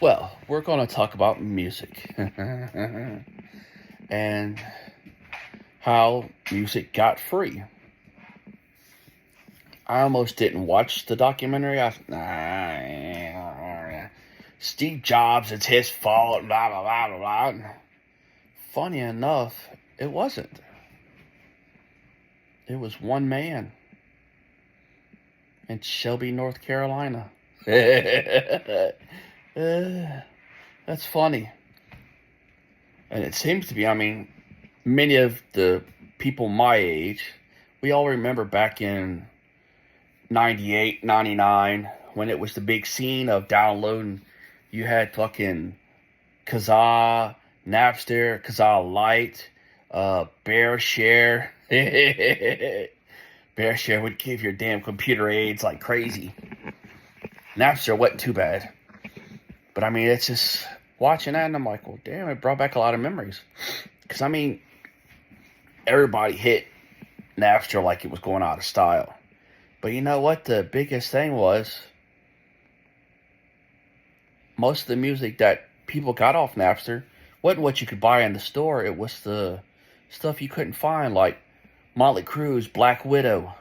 Well, we're going to talk about music and how music got free. I almost didn't watch the documentary. Steve Jobs, it's his fault, blah, blah, blah, blah, blah. Funny enough, it wasn't. It was one man in Shelby, North Carolina. That's funny. And it seems to be, many of the people my age, we all remember back in 98, 99, when it was the big scene of downloading. You had fucking Kazaa, Napster, Kazaa Lite, BearShare. BearShare would give your damn computer AIDS like crazy. Napster wasn't too bad. But it's just watching that and I'm like, well, damn, it brought back a lot of memories. Because, everybody hit Napster like it was going out of style. But you know what? The biggest thing was most of the music that people got off Napster wasn't what you could buy in the store. It was the stuff you couldn't find, like Motley Crue's Black Widow,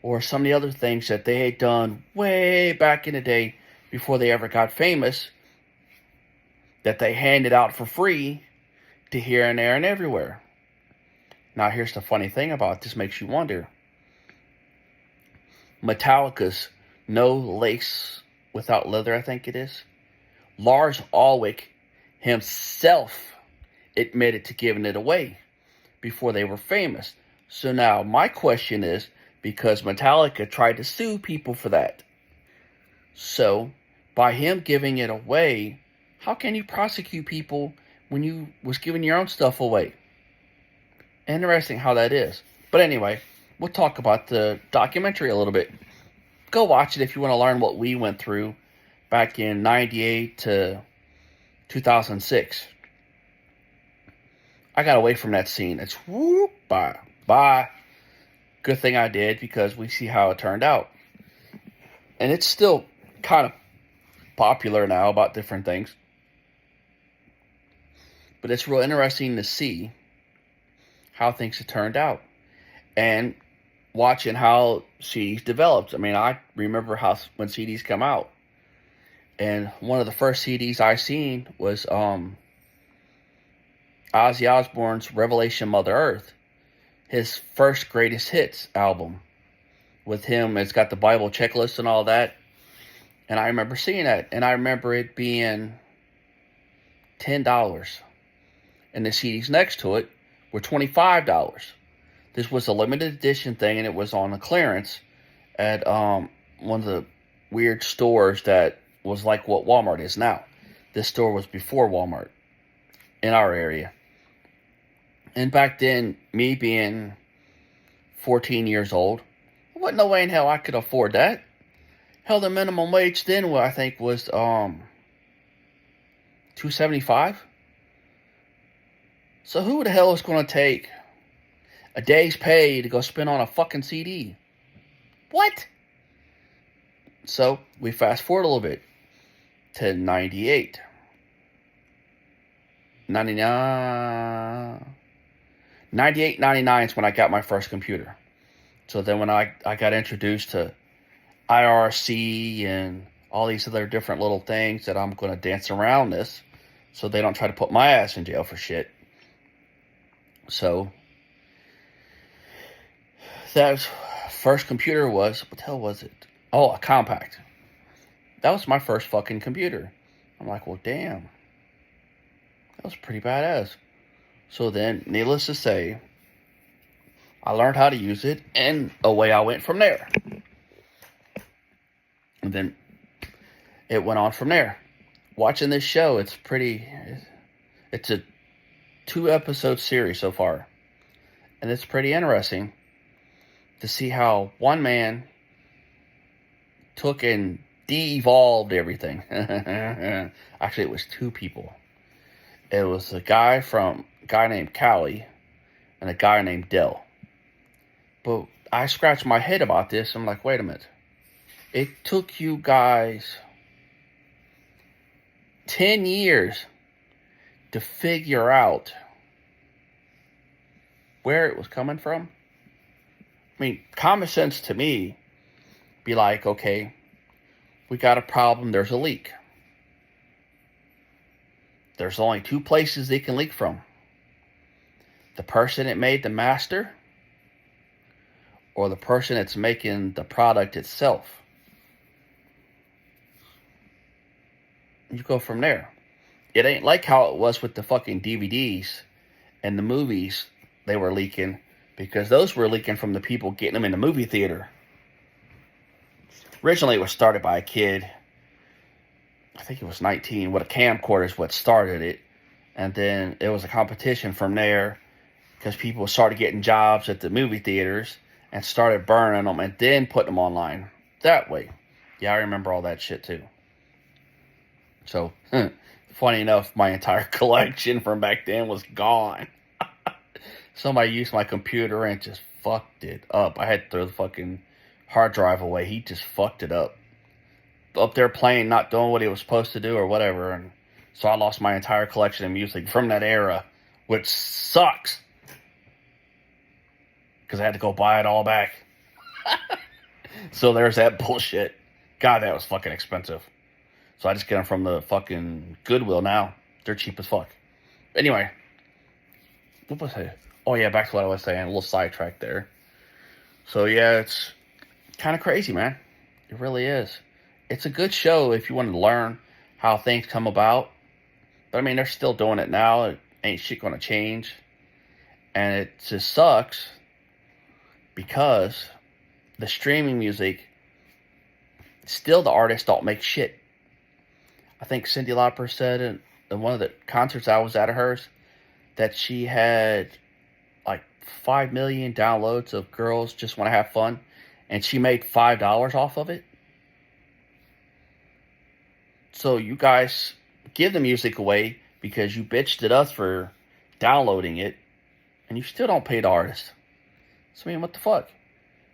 or some of the other things that they had done way back in the day before they ever got famous, that they handed out for free to here and there and everywhere. Now, here's the funny thing about it. This makes you wonder. Metallica's No Lace Without Leather, I think it is. Lars Ulrich himself admitted to giving it away before they were famous. So now my question is, because Metallica tried to sue people for that, so by him giving it away, how can you prosecute people when you was giving your own stuff away? Interesting how that is. But anyway, we'll talk about the documentary a little bit. Go watch it if you want to learn what we went through back in 98 to 2006. I got away from that scene. It's whoop, bye, bye. Good thing I did, because we see how it turned out. And it's still kind of popular now about different things. But it's real interesting to see how things have turned out. And watching how CDs developed. I remember how when CDs come out. And one of the first CDs I seen was Ozzy Osbourne's Revelation Mother Earth. His first greatest hits album. With him, it's got the Bible checklist and all that. And I remember seeing that. And I remember it being $10. And the CDs next to it were $25. This was a limited edition thing, and it was on a clearance at one of the weird stores that was like what Walmart is now. This store was before Walmart in our area. And back then, me being 14 years old, there wasn't no way in hell I could afford that. Hell, the minimum wage then, I think, was $2.75. So who the hell is going to take a day's pay to go spend on a fucking CD? What? So we fast forward a little bit to 98. 99. 98, 99 is when I got my first computer. So then when I got introduced to IRC and all these other different little things that I'm going to dance around this so they don't try to put my ass in jail for shit. So that first computer was, what the hell was it? Oh, a Compact. That was my first fucking computer. I'm like, well, damn. That was pretty badass. So then, needless to say, I learned how to use it, and away I went from there. And then it went on from there. Watching this show, it's a 2-episode series so far. And it's pretty interesting to see how one man took and de-evolved everything. Actually, it was 2 people. It was a guy named Callie and a guy named Dell. But I scratched my head about this. I'm like, wait a minute. It took you guys 10 years to figure out where it was coming from. I mean, common sense to me be like, okay, we got a problem, there's a leak. There's only two places they can leak from. The person that made the master or the person that's making the product itself. You go from there. It ain't like how it was with the fucking DVDs and the movies they were leaking, because those were leaking from the people getting them in the movie theater. Originally, it was started by a kid, I think he was 19, with a camcorder is what started it. And then it was a competition from there, because people started getting jobs at the movie theaters and started burning them and then putting them online. That way. Yeah, I remember all that shit too. So, funny enough, my entire collection from back then was gone. Somebody used my computer and just fucked it up. I had to throw the fucking hard drive away. He just fucked it up. Up there playing, not doing what he was supposed to do or whatever. And so I lost my entire collection of music from that era, which sucks. Because I had to go buy it all back. So there's that bullshit. God, that was fucking expensive. So I just get them from the fucking Goodwill now. They're cheap as fuck. Anyway. What was I? Oh yeah, back to what I was saying. A little sidetrack there. So yeah, it's kind of crazy, man. It really is. It's a good show if you want to learn how things come about. But I mean, they're still doing it now. It ain't shit going to change. And it just sucks because the streaming music, still the artists don't make shit. I think Cyndi Lauper said in one of the concerts I was at of hers that she had like 5 million downloads of Girls Just Want to Have Fun, and she made $5 off of it. So you guys give the music away because you bitched at us for downloading it, and you still don't pay the artist. So I mean, what the fuck?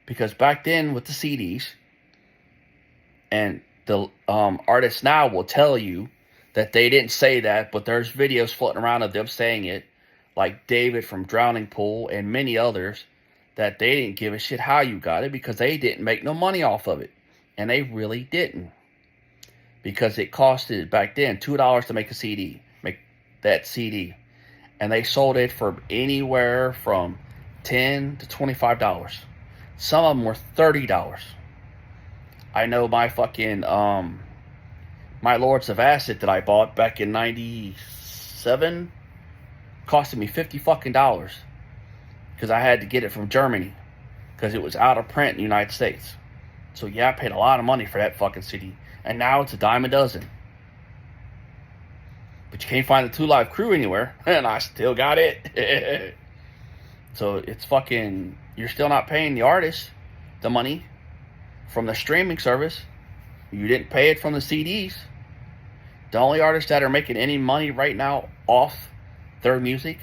Because back then with the CDs, and the artists now will tell you that they didn't say that, but there's videos floating around of them saying it, like David from Drowning Pool and many others, that they didn't give a shit how you got it because they didn't make no money off of it. And they really didn't. Because it costed back then $2 to make a CD, make that CD. And they sold it for anywhere from $10 to $25. Some of them were $30. I know my fucking, my Lords of Acid that I bought back in 97 costed me $50 fucking dollars. Because I had to get it from Germany. Because it was out of print in the United States. So yeah, I paid a lot of money for that fucking CD. And now it's a dime a dozen. But you can't find the 2 Live Crew anywhere. And I still got it. So it's fucking, you're still not paying the artist the money from the streaming service. You didn't pay it from the CDs. The only artists that are making any money right now off their music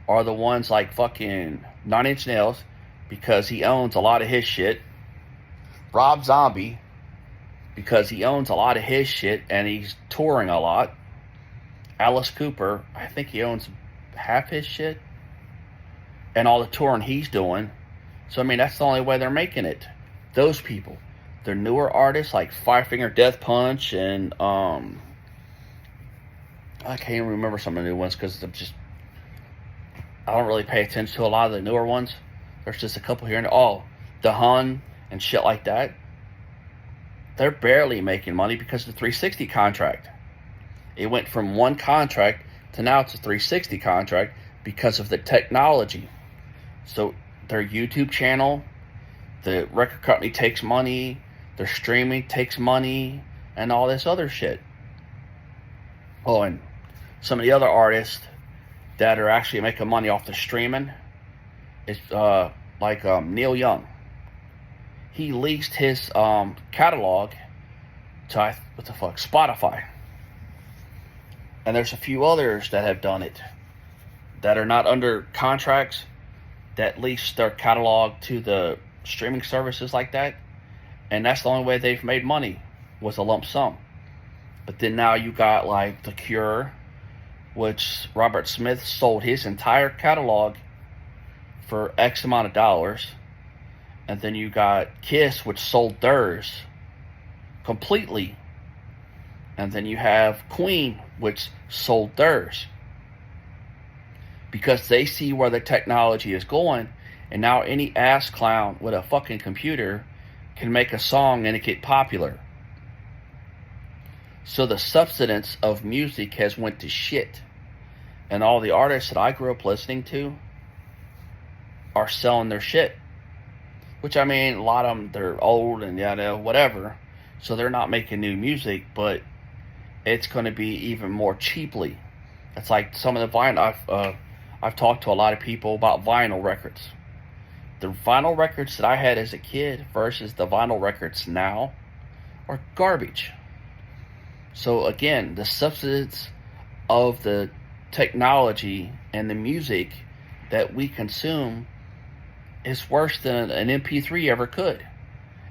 are the ones like fucking 9 Inch Nails, because he owns a lot of his shit. Rob Zombie, because he owns a lot of his shit and he's touring a lot. Alice Cooper, I think he owns half his shit and all the touring he's doing. So I mean, that's the only way they're making it. Those people. They're newer artists like Five Finger Death Punch and I can't even remember some of the new ones because I don't really pay attention to a lot of the newer ones. There's just a couple here and there. Oh, The Hun and shit like that. They're barely making money because of the 360 contract. It went from one contract to now it's a 360 contract because of the technology. So their YouTube channel, the record company takes money, their streaming takes money, and all this other shit. Oh, and some of the other artists that are actually making money off the streaming is like Neil Young. He leased his catalog to Spotify. And there's a few others that have done it that are not under contracts that lease their catalog to the streaming services like that. And that's the only way they've made money, was a lump sum. But then now you got like The Cure, which Robert Smith sold his entire catalog for X amount of dollars. And then you got Kiss, which sold theirs completely. And then you have Queen, which sold theirs. Because they see where the technology is going, and now any ass clown with a fucking computer can make a song and it get popular. So the substance of music has went to shit. And all the artists that I grew up listening to are selling their shit. Which, I mean, a lot of them, they're old and yada, whatever. So they're not making new music, but it's going to be even more cheaply. It's like some of the vinyl. I've talked to a lot of people about vinyl records. The vinyl records that I had as a kid versus the vinyl records now are garbage. So again, the substance of the technology and the music that we consume is worse than an MP3 ever could.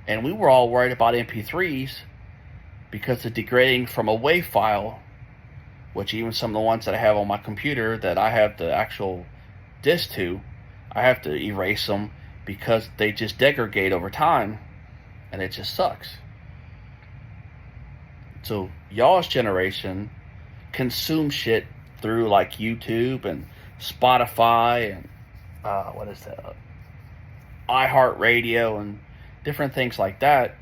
And we were all worried about MP3s because of degrading from a WAV file, which even some of the ones that I have on my computer that I have the actual disc to, I have to erase them because they just degrade over time, and it just sucks. So y'all's generation consumes shit through like YouTube and Spotify and iHeartRadio and different things like that,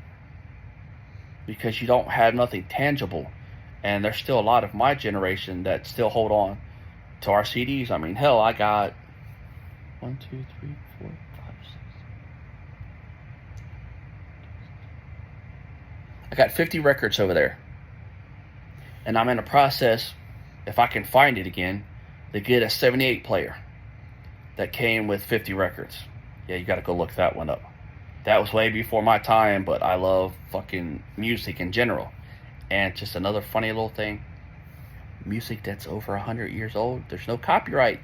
because you don't have nothing tangible. And there's still a lot of my generation that still hold on to our CDs. I mean, hell, I got 1, 2, 3, 4, 5, 6. I got 50 records over there. And I'm in a process, if I can find it again, to get a 78 player that came with 50 records. Yeah, you got to go look that one up. That was way before my time, but I love fucking music in general. And just another funny little thing, music that's over 100 years old, there's no copyright.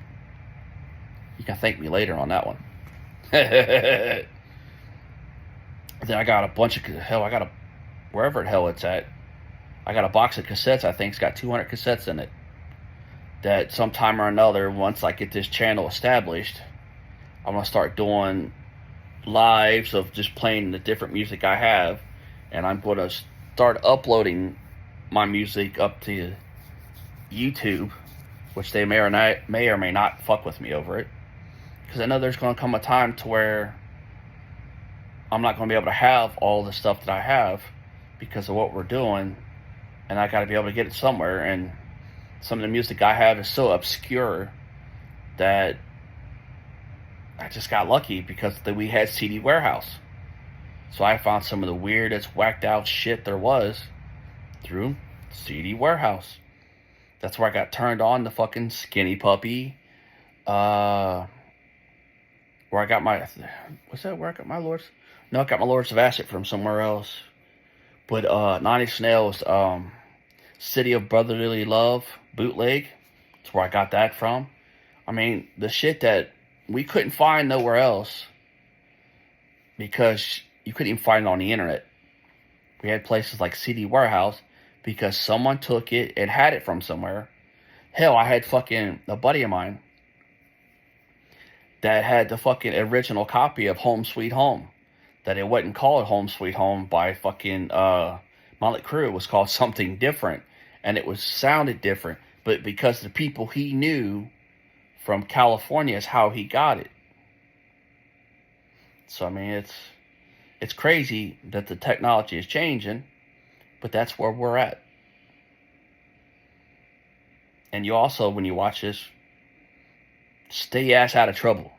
You can thank me later on that one. Then I got a bunch of, wherever the hell it's at, I got a box of cassettes. I think it's got 200 cassettes in it. That sometime or another, once I get this channel established, I'm going to start doing lives of just playing the different music I have. And I'm going to start uploading my music up to YouTube, which they may or may not fuck with me over it. Because I know there's going to come a time to where I'm not going to be able to have all the stuff that I have because of what we're doing. And I got to be able to get it somewhere. And some of the music I have is so obscure that I just got lucky because we had CD Warehouse. So I found some of the weirdest, whacked out shit there was through CD Warehouse. That's where I got turned on to fucking Skinny Puppy. Where I got my... What's that? Where I got my Lords? No, I got my Lords of Acid from somewhere else. But Nine Inch Nails, City of Brotherly Love bootleg. That's where I got that from. I mean, the shit that we couldn't find nowhere else because you couldn't even find it on the internet. We had places like CD Warehouse because someone took it and had it from somewhere. Hell, I had fucking a buddy of mine that had the fucking original copy of Home Sweet Home. That it wasn't called Home Sweet Home by fucking Motley Crue. It was called something different. And it was sounded different. But because the people he knew from California is how he got it. So, I mean, it's crazy that the technology is changing. But that's where we're at. And you also, when you watch this, stay your ass out of trouble.